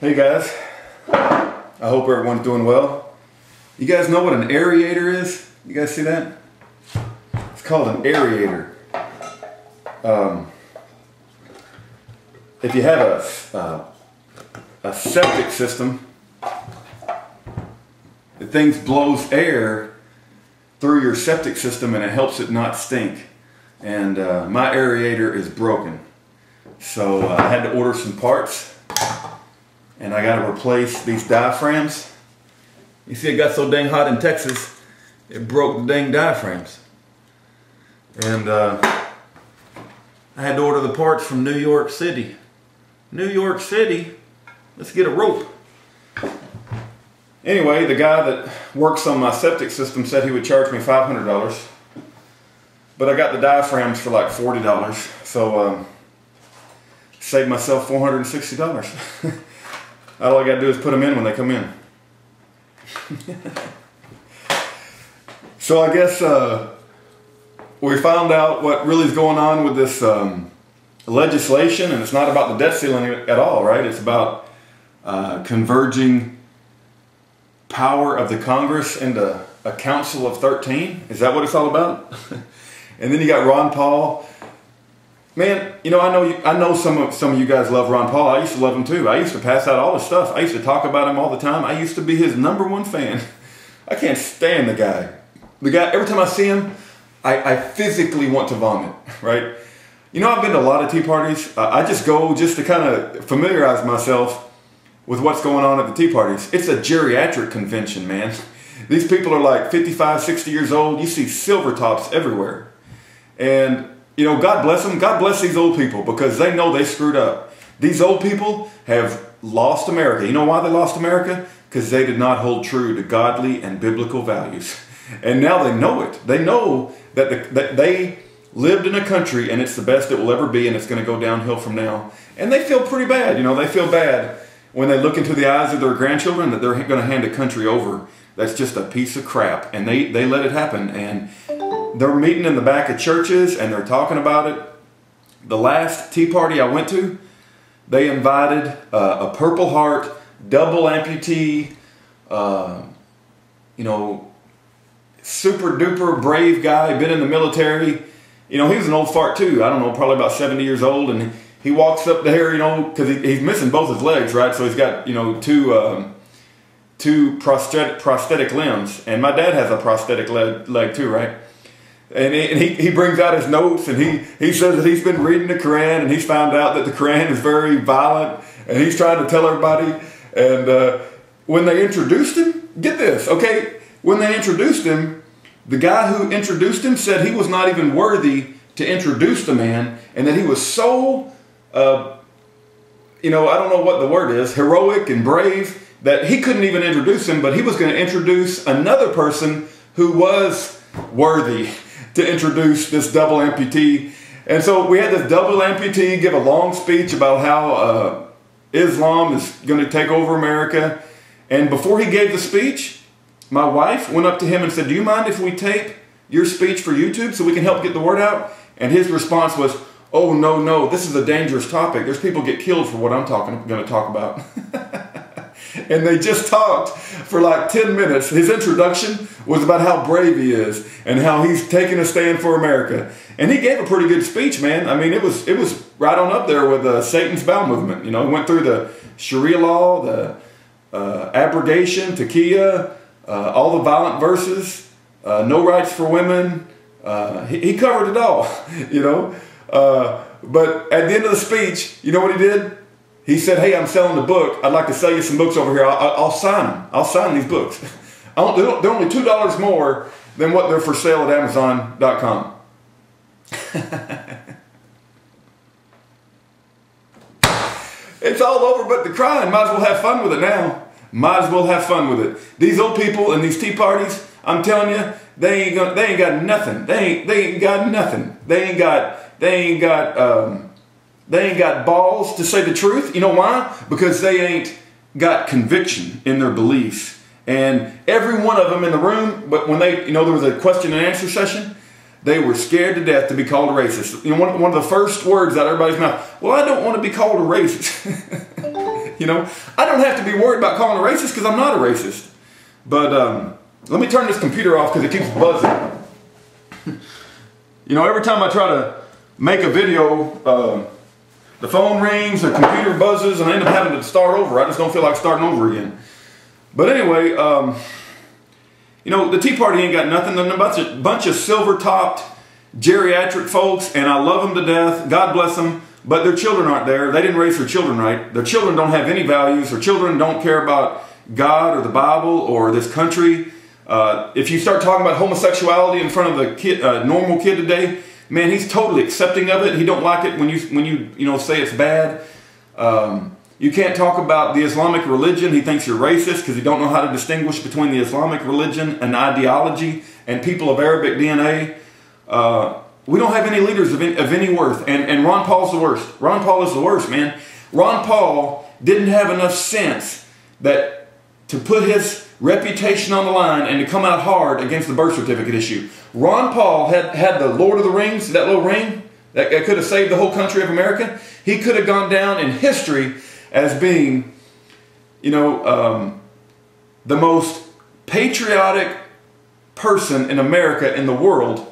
Hey guys, I hope everyone's doing well. You guys know what an aerator is? You guys see that? It's called an aerator. If you have a septic system, the thing blows air through your septic system and it helps it not stink. And my aerator is broken. So I had to order some parts. And I got to replace these diaphragms. You see, it got so dang hot in Texas, it broke the dang diaphragms. And I had to order the parts from New York City. New York City? Let's get a rope. Anyway, the guy that works on my septic system said he would charge me $500. But I got the diaphragms for like $40. So saved myself $460. All I got to do is put them in when they come in. So I guess we found out what really is going on with this legislation, and it's not about the debt ceiling at all, right? It's about converging power of the Congress into a Council of 13. Is that what it's all about? And then you got Ron Paul. Man, you know, I know some of you guys love Ron Paul. I used to love him too. I used to pass out all his stuff. I used to talk about him all the time. I used to be his #1 fan. I can't stand the guy. The guy, every time I see him, I physically want to vomit, right? You know, I've been to a lot of tea parties. I just go just to kind of familiarize myself with what's going on at the tea parties. It's a geriatric convention, man. These people are like 55, 60 years old. You see silver tops everywhere. And you know, God bless them. God bless these old people because they know they screwed up. These old people have lost America. You know why they lost America? Because they did not hold true to godly and biblical values. And now they know it. They know that they lived in a country and it's the best it will ever be and it's going to go downhill from now. And they feel pretty bad. You know, they feel bad when they look into the eyes of their grandchildren that they're going to hand a country over that's just a piece of crap. And they let it happen. And they're meeting in the back of churches and they're talking about it. The last tea party I went to, they invited a Purple Heart, double amputee, you know, super duper brave guy, been in the military. You know, he was an old fart too. I don't know, probably about 70 years old. And he walks up there, you know, because he's missing both his legs, right? So he's got, you know, two prosthetic limbs. And my dad has a prosthetic leg too, right? And he brings out his notes and he says that he's been reading the Quran and he's found out that the Quran is very violent and he's trying to tell everybody. And when they introduced him, get this, okay? When they introduced him, the guy who introduced him said he was not even worthy to introduce the man and that he was so, you know, I don't know what the word is, heroic and brave that he couldn't even introduce him, but he was going to introduce another person who was worthy to introduce this double amputee. And so we had this double amputee give a long speech about how Islam is going to take over America. And before he gave the speech, my wife went up to him and said, "Do you mind if we tape your speech for YouTube so we can help get the word out?" And his response was, "Oh, no, this is a dangerous topic. There's people get killed for what I'm going to talk about." And they just talked for like 10 minutes. His introduction was about how brave he is and how he's taking a stand for America. And he gave a pretty good speech, man. I mean, it was right on up there with Satan's bowel movement. You know, he went through the Sharia law, the abrogation, taqiyya, all the violent verses, no rights for women. He covered it all, you know. But at the end of the speech, you know what he did? He said, "Hey, I'm selling a book. I'd like to sell you some books over here. I'll sign them. I'll sign these books. They're only $2 more than what they're for sale at Amazon.com. It's all over but the crying. Might as well have fun with it now. Might as well have fun with it. These old people in these tea parties, I'm telling you, they ain't got nothing. They ain't got nothing. They ain't got balls to say the truth. You know why? Because they ain't got conviction in their beliefs. And every one of them in the room, but when they, you know, there was a question and answer session, they were scared to death to be called a racist. You know, one of the first words out of everybody's mouth, "Well, I don't want to be called a racist." You know, I don't have to be worried about calling a racist because I'm not a racist. But let me turn this computer off because it keeps buzzing. You know, every time I try to make a video, the phone rings, the computer buzzes, and I end up having to start over. I just don't feel like starting over again. But anyway, you know, the Tea Party ain't got nothing. They're a bunch of silver-topped geriatric folks, and I love them to death. God bless them. But their children aren't there. They didn't raise their children right. Their children don't have any values. Their children don't care about God or the Bible or this country. If you start talking about homosexuality in front of a kid, normal kid today, man, he's totally accepting of it. He don't like it when you say it's bad. You can't talk about the Islamic religion. He thinks you're racist because you don't know how to distinguish between the Islamic religion and ideology and people of Arabic DNA. We don't have any leaders of any worth. And Ron Paul's the worst. Ron Paul is the worst, man. Ron Paul didn't have enough sense that to put his reputation on the line and to come out hard against the birth certificate issue. Ron Paul had the Lord of the Rings, that little ring that could have saved the whole country of America. He could have gone down in history as being, you know, the most patriotic person in America, in the world,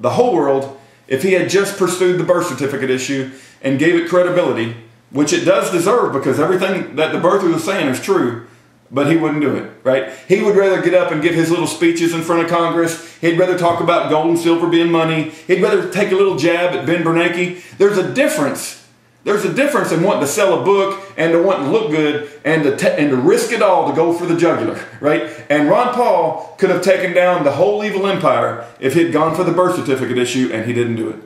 the whole world, if he had just pursued the birth certificate issue and gave it credibility, which it does deserve because everything that the birther was saying is true. But he wouldn't do it, right? He would rather get up and give his little speeches in front of Congress. He'd rather talk about gold and silver being money. He'd rather take a little jab at Ben Bernanke. There's a difference. There's a difference in wanting to sell a book and to wanting to look good and to risk it all to go for the jugular, right? And Ron Paul could have taken down the whole evil empire if he'd gone for the birth certificate issue, and he didn't do it.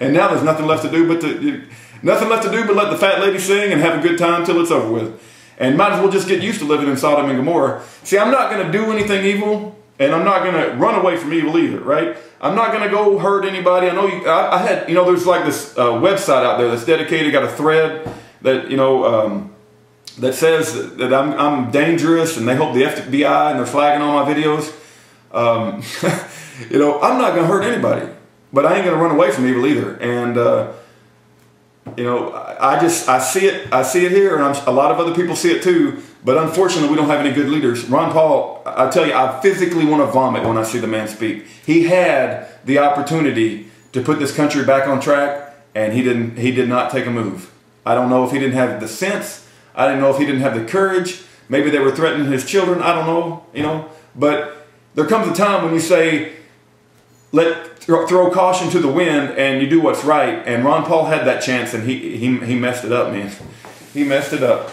And now there's nothing left to do but let the fat lady sing and have a good time till it's over with. And might as well just get used to living in Sodom and Gomorrah. See, I'm not going to do anything evil, and I'm not going to run away from evil either, right? I'm not going to go hurt anybody. I know I had, you know, there's like this website out there that's dedicated, got a thread that, you know, that says that I'm dangerous, and they hope the FBI, and they're flagging all my videos. You know, I'm not going to hurt anybody, but I ain't going to run away from evil either. And, you know, I see it here, and a lot of other people see it too, but unfortunately we don't have any good leaders. Ron Paul, I tell you, I physically want to vomit when I see the man speak. He had the opportunity to put this country back on track, and he did not take a move. I don't know if he didn't have the sense. I didn't know if he didn't have the courage. Maybe they were threatening his children. I don't know, you know, but there comes a time when you say, throw caution to the wind, and you do what's right. And Ron Paul had that chance, and he messed it up, man. He messed it up.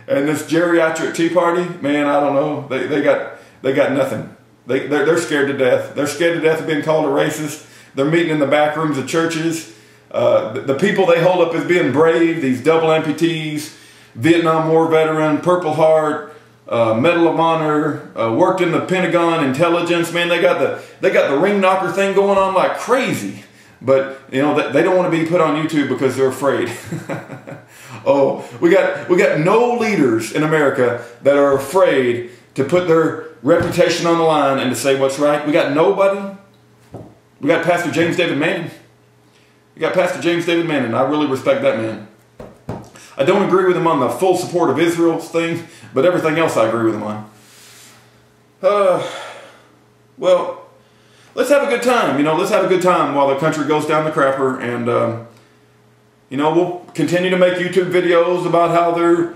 And this geriatric Tea Party, man, I don't know. They got nothing. They're scared to death. They're scared to death of being called a racist. They're meeting in the back rooms of churches. The people they hold up as being brave, these double amputees, Vietnam War veteran, Purple Heart, Medal of Honor, worked in the Pentagon intelligence. Man, they got the ring knocker thing going on like crazy. But you know they don't want to be put on YouTube because they're afraid. Oh, we got no leaders in America that are afraid to put their reputation on the line and to say what's right. We got nobody. We got Pastor James David Manning. We got Pastor James David Manning. I really respect that man. I don't agree with him on the full support of Israel's thing, but everything else I agree with him on. Well, let's have a good time. You know, let's have a good time while the country goes down the crapper. And, you know, we'll continue to make YouTube videos about how they're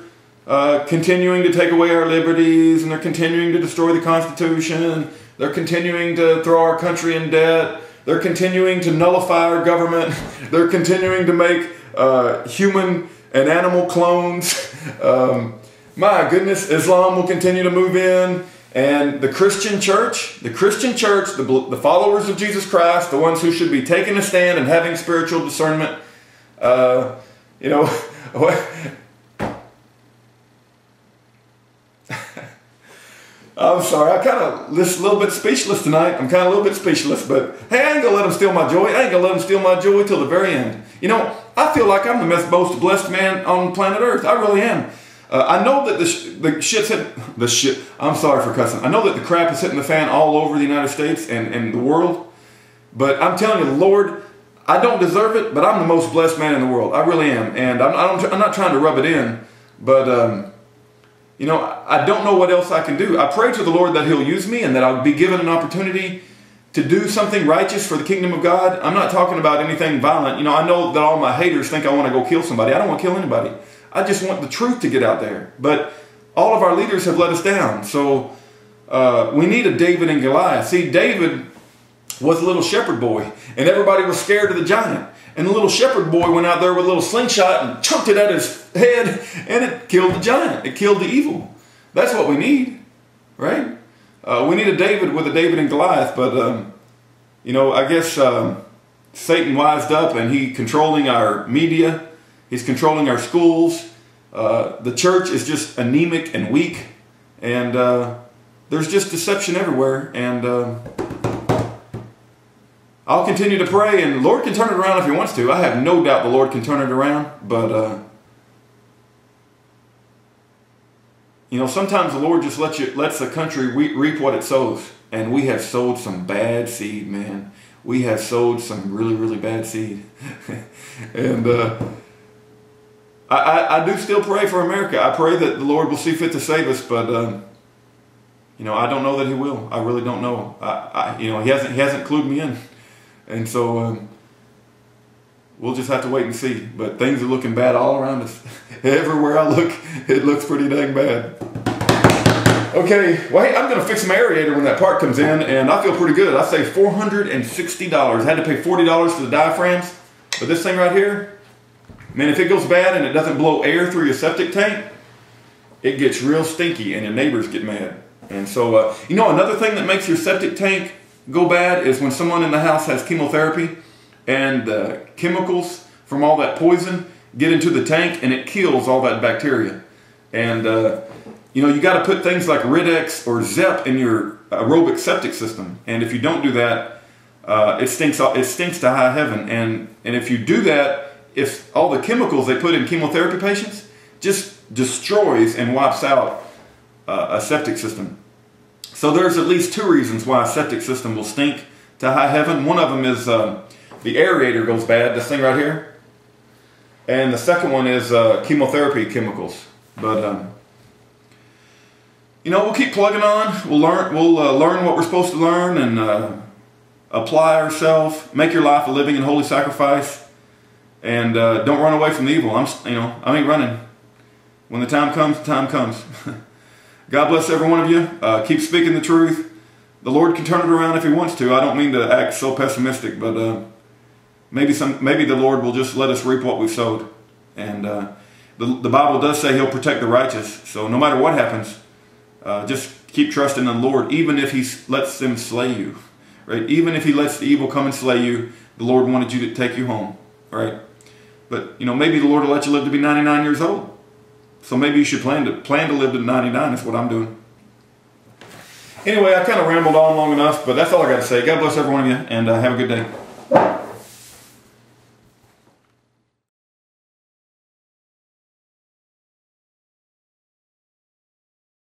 continuing to take away our liberties, and they're continuing to destroy the Constitution. They're continuing to throw our country in debt. They're continuing to nullify our government. They're continuing to make human and animal clones. My goodness, Islam will continue to move in. And the Christian church, the followers of Jesus Christ, the ones who should be taking a stand and having spiritual discernment, you know, I'm sorry, I kind of a little bit speechless tonight. I'm kind of a little bit speechless, but hey, I ain't going to let them steal my joy. I ain't going to let them steal my joy till the very end. You know, I feel like I'm the most blessed man on planet Earth. I really am. I know that I'm sorry for cussing. I know that the crap is hitting the fan all over the United States and the world. But I'm telling you, Lord, I don't deserve it, but I'm the most blessed man in the world. I really am. And I'm not trying to rub it in, but, you know, I don't know what else I can do. I pray to the Lord that he'll use me and that I'll be given an opportunity to do something righteous for the kingdom of God. I'm not talking about anything violent. You know, I know that all my haters think I want to go kill somebody. I don't want to kill anybody. I just want the truth to get out there. But all of our leaders have let us down. So we need a David and Goliath. See, David was a little shepherd boy, and everybody was scared of the giant. And the little shepherd boy went out there with a little slingshot and chunked it at his head, and it killed the giant. It killed the evil. That's what we need, right? We need a David with a David and Goliath, but, you know, I guess Satan wised up, and he's controlling our media. He's controlling our schools. The church is just anemic and weak, and there's just deception everywhere, and I'll continue to pray, and the Lord can turn it around if he wants to. I have no doubt the Lord can turn it around, but you know, sometimes the Lord just lets the country reap what it sows, and we have sowed some bad seed, man. We have sowed some really, really bad seed, and I do still pray for America. I pray that the Lord will see fit to save us, but you know, I don't know that he will. I really don't know. You know, he hasn't clued me in. And so we'll just have to wait and see. But things are looking bad all around us. Everywhere I look, it looks pretty dang bad. Okay, well, hey, I'm going to fix my aerator when that part comes in, and I feel pretty good. I saved $460. I had to pay $40 for the diaphragms. But this thing right here, man, if it goes bad and it doesn't blow air through your septic tank, it gets real stinky and your neighbors get mad. And so, you know, another thing that makes your septic tank go bad is when someone in the house has chemotherapy and chemicals from all that poison get into the tank and it kills all that bacteria. And you know, you got to put things like Rid-X or Zep in your aerobic septic system. And if you don't do that, it stinks to high heaven. And if you do that, if all the chemicals they put in chemotherapy patients just destroys and wipes out a septic system. So there's at least 2 reasons why a septic system will stink to high heaven. One of them is the aerator goes bad, this thing right here. And the second one is chemotherapy chemicals. But, you know, we'll keep plugging on. We'll learn what we're supposed to learn and apply ourselves. Make your life a living and holy sacrifice. And don't run away from the evil. I ain't running. When the time comes, the time comes. God bless every one of you. Keep speaking the truth. The Lord can turn it around if he wants to. I don't mean to act so pessimistic, but maybe the Lord will just let us reap what we've sowed. And the Bible does say he'll protect the righteous. So no matter what happens, just keep trusting in the Lord, even if he lets them slay you. Right? Even if he lets the evil come and slay you, the Lord wanted you to take you home. Right? But, you know, maybe the Lord will let you live to be 99 years old. So maybe you should plan to live to 99 is what I'm doing. Anyway, I kind of rambled on long enough, but that's all I got to say. God bless every one of you, and have a good day.